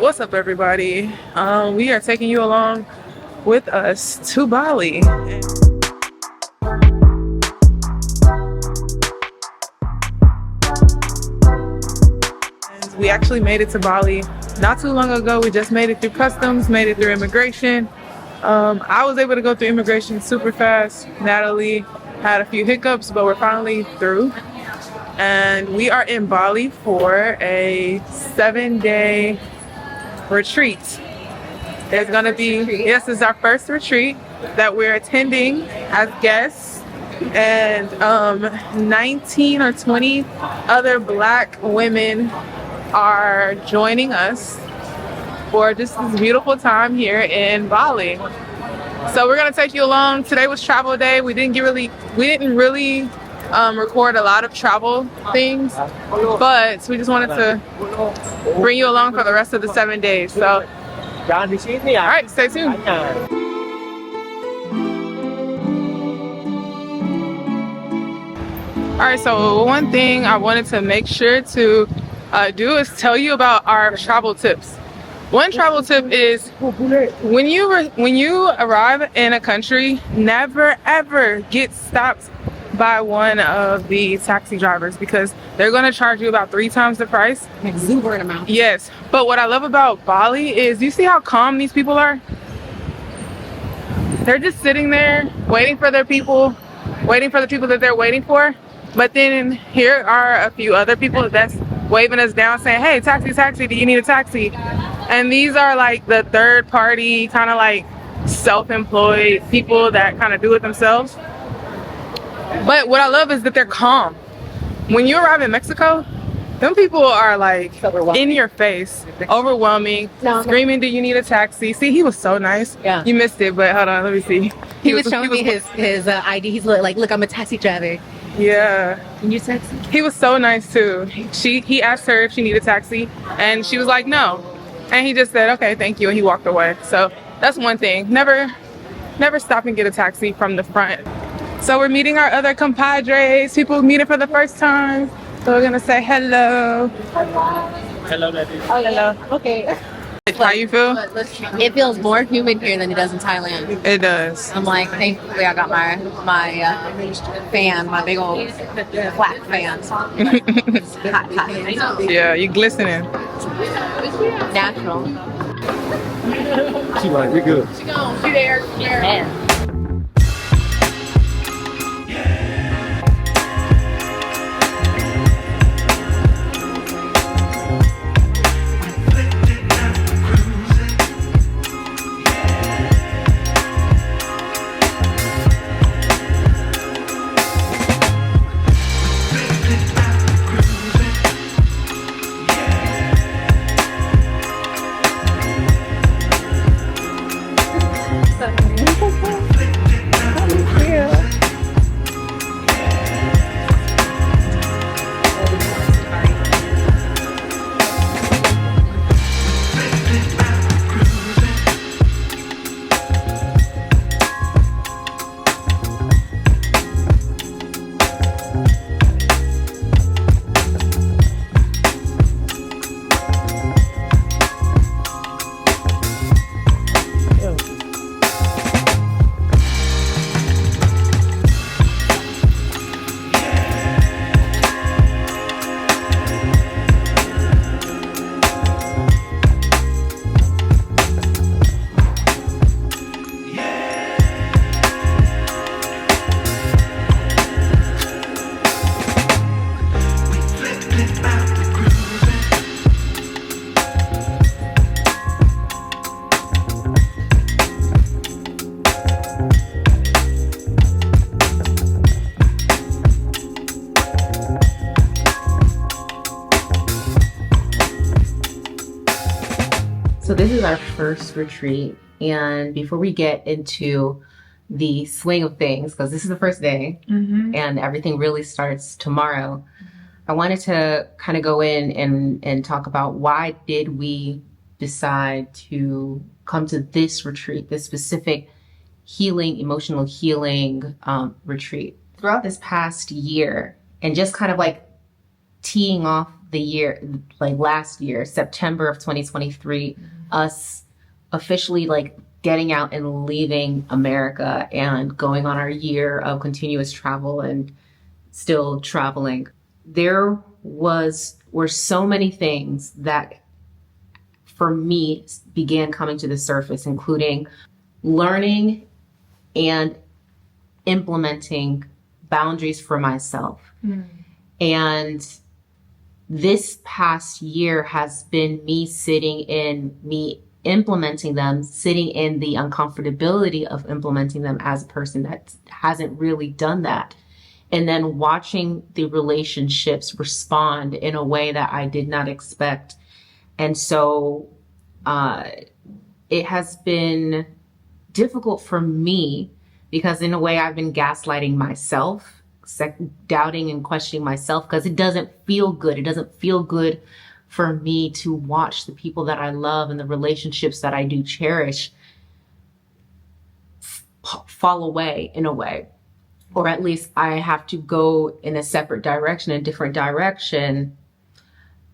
What's up, everybody? We are taking you along with us to Bali. And we actually made it to Bali not too long ago. We just made it through customs, made it through immigration. I was able to go through immigration super fast. Natalie had a few hiccups, but we're finally through. And we are in Bali for a 7-day retreat. There's gonna be, yes, this is our first retreat that we're attending as guests, and 19 or 20 other Black women are joining us for just this beautiful time here in Bali. So we're gonna take you along. Today was travel day. We didn't really record a lot of travel things, but we just wanted to bring you along for the rest of the 7 days. So, all right, stay tuned. All right, so one thing I wanted to make sure to do is tell you about our travel tips. One travel tip is when you arrive in a country, never ever get stopped by one of the taxi drivers, because they're going to charge you about 3 times the price. Exuberant amount. Yes, but what I love about Bali is you see how calm these people are. They're just sitting there waiting for their people, waiting for the people that they're waiting for. But then here are a few other people that's waving us down saying, hey, taxi, taxi, do you need a taxi? And these are like the third party, kind of like self-employed people that kind of do it themselves. But what I love is that they're calm. When you arrive in Mexico, them people are like in your face, overwhelming, screaming, do you need a taxi? See, he was so nice. Yeah. You missed it, but hold on, let me see. He was showing me his ID. He's like, look, I'm a taxi driver. Yeah. Can you taxi? He was so nice too. He asked her if she needed a taxi, and she was like, no. And he just said, okay, thank you, and he walked away. So that's one thing. Never stop and get a taxi from the front. So we're meeting our other compadres, people meeting for the first time. So we're gonna say hello. Hello, ladies. Oh, hello. Okay. How you feel? It feels more humid here than it does in Thailand. It does. I'm like, thankfully I got my fan, my big old black fan. Hot. Yeah, you glistening. Natural. She like, we good. She there. Yeah. So this is our first retreat, and before we get into the swing of things, because this is the first day and everything really starts tomorrow, I wanted to kind of go in and talk about why did we decide to come to this retreat, this specific healing, emotional healing retreat. Throughout this past year, and just kind of like teeing off the year, like last year, September of 2023, us officially like getting out and leaving America and going on our year of continuous travel and still traveling. There were so many things that for me began coming to the surface, including learning and implementing boundaries for myself. And this past year has been me implementing them, sitting in the uncomfortability of implementing them as a person that hasn't really done that. And then watching the relationships respond in a way that I did not expect. And so it has been difficult for me because in a way I've been gaslighting myself, doubting and questioning myself because it doesn't feel good. It doesn't feel good for me to watch the people that I love and the relationships that I do cherish fall away in a way. Or at least I have to go in a separate direction, a different direction,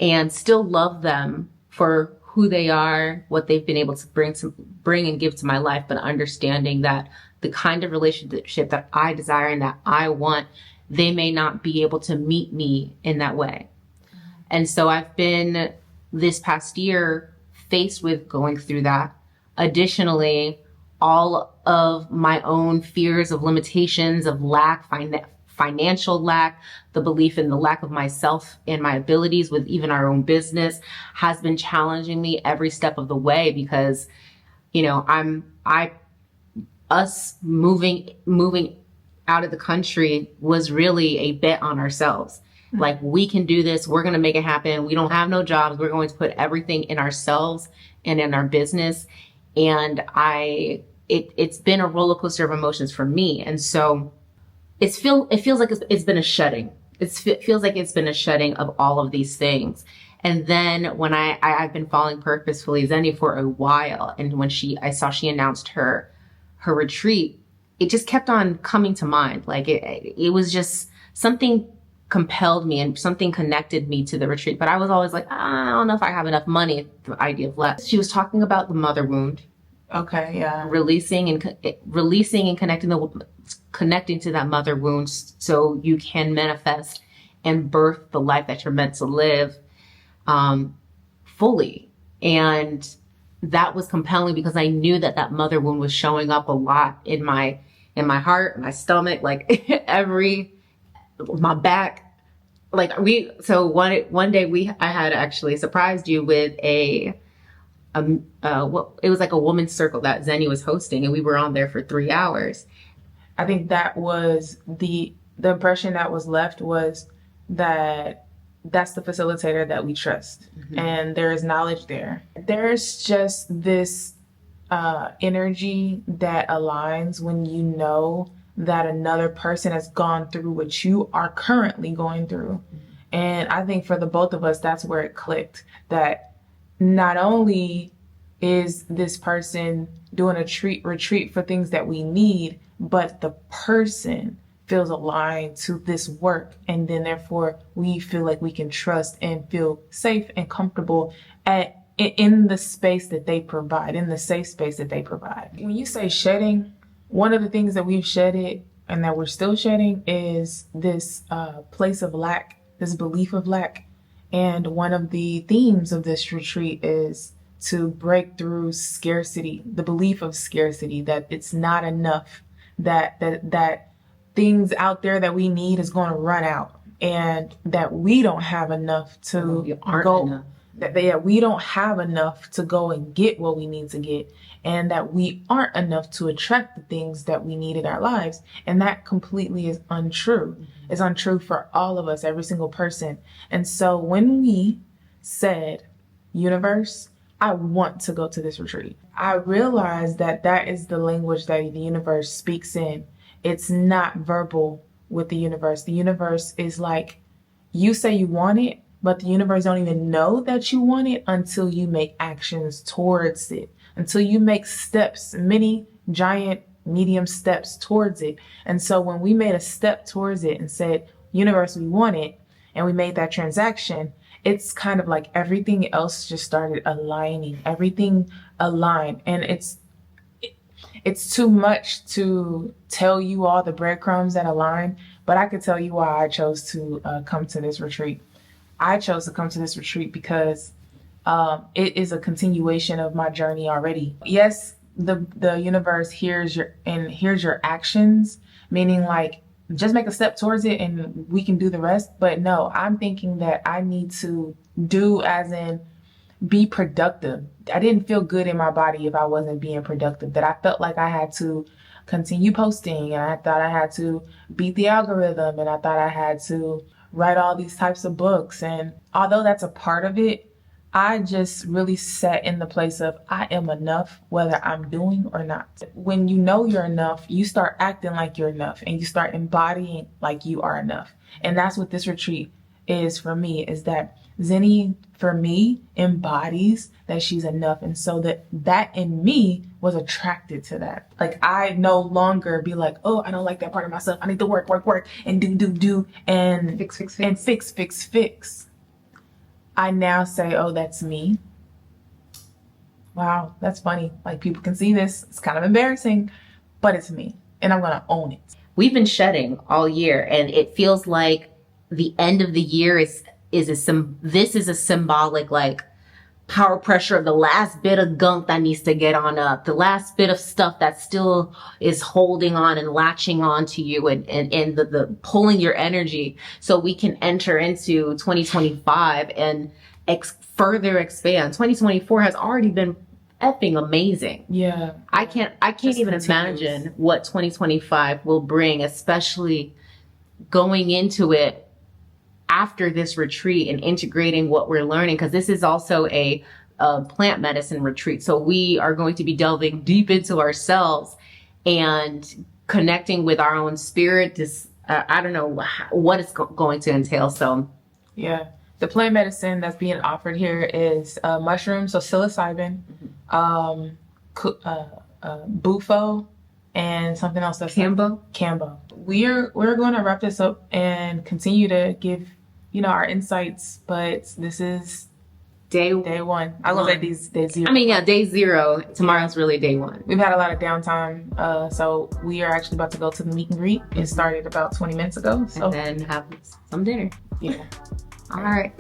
and still love them for who they are, what they've been able to bring and give to my life, but understanding that the kind of relationship that I desire and that I want, they may not be able to meet me in that way. And so I've been this past year faced with going through that. Additionally, all of my own fears of limitations, of lack, financial lack, the belief in the lack of myself and my abilities with even our own business has been challenging me every step of the way because, you know, us moving out of the country was really a bet on ourselves. Like, we can do this. We're going to make it happen. We don't have no jobs. We're going to put everything in ourselves and in our business. And it's been a roller coaster of emotions for me. And so it feels like it's been a shedding. It feels like it's been a shedding of all of these things. And then when I've been following Purposefully Zenny for a while, and when I saw she announced her retreat, it just kept on coming to mind. Like it was just something compelled me and something connected me to the retreat. But I was always like, I don't know if I have enough money, the idea of less. She was talking about the mother wound. Okay, yeah. Releasing and connecting to that mother wound so you can manifest and birth the life that you're meant to live fully. And that was compelling because I knew that mother wound was showing up a lot in my heart, my stomach, like my back. Like one day I had actually surprised you with it was like a woman's circle that Zenny was hosting, and we were on there for 3 hours. I think that was the impression that was left was that that's the facilitator that we trust. Mm-hmm. And there is knowledge there. There's just this energy that aligns when you know that another person has gone through what you are currently going through. Mm-hmm. And I think for the both of us, that's where it clicked, that not only is this person doing a retreat for things that we need, but the person feels aligned to this work. And then therefore we feel like we can trust and feel safe and comfortable in the space that they provide, in the safe space that they provide. When you say shedding, one of the things that we've shedded and that we're still shedding is this place of lack, this belief of lack. And one of the themes of this retreat is to break through scarcity, the belief of scarcity, that it's not enough, that things out there that we need is going to run out, and that we don't have enough to go. That we don't have enough to go and get what we need to get, and that we aren't enough to attract the things that we need in our lives. And that completely is untrue. Mm-hmm. It's untrue for all of us, every single person. And so when we said, universe, I want to go to this retreat, I realized that is the language that the universe speaks in. It's not verbal with the universe. The universe is like, you say you want it, but the universe don't even know that you want it until you make actions towards it, until you make steps, many giant, medium steps towards it. And so when we made a step towards it and said, universe, we want it, and we made that transaction, it's kind of like everything else just started aligning. Everything aligned, and it's too much to tell you all the breadcrumbs that align, but I could tell you why I chose to come to this retreat. I chose to come to this retreat because it is a continuation of my journey already. Yes, the universe hears your actions, meaning like just make a step towards it and we can do the rest. But no, I'm thinking that I need to do as in be productive. I didn't feel good in my body if I wasn't being productive, that I felt like I had to continue posting, and I thought I had to beat the algorithm, and I thought I had to write all these types of books. And although that's a part of it, I just really sat in the place of I am enough whether I'm doing or not. When you know you're enough, you start acting like you're enough and you start embodying like you are enough. And that's what this retreat is for me, is that Zenny, for me, embodies that she's enough. And so that in me was attracted to that. Like, I no longer be like, oh, I don't like that part of myself. I need to work, and do, and fix. I now say, oh, that's me. Wow, that's funny. Like, people can see this. It's kind of embarrassing, but it's me. And I'm going to own it. We've been shedding all year, and it feels like the end of the year is a symbolic, like, power pressure of the last bit of gunk that needs to get on up, the last bit of stuff that still is holding on and latching on to you and the pulling your energy, so we can enter into 2025 and further expand. 2024 has already been effing amazing. Yeah. I can't even imagine what 2025 will bring, especially going into it after this retreat and integrating what we're learning, because this is also a plant medicine retreat. So we are going to be delving deep into ourselves and connecting with our own spirit. I don't know what it's going to entail. So yeah, the plant medicine that's being offered here is mushrooms, so psilocybin, bufo, and something else that's kambo. We're going to wrap this up and continue to give our insights, but this is day one. I was gonna say day zero. I mean, yeah, day zero. Tomorrow's really day one. We've had a lot of downtime, so we are actually about to go to the meet and greet. It started about 20 minutes ago. So. And then have some dinner. Yeah. All right.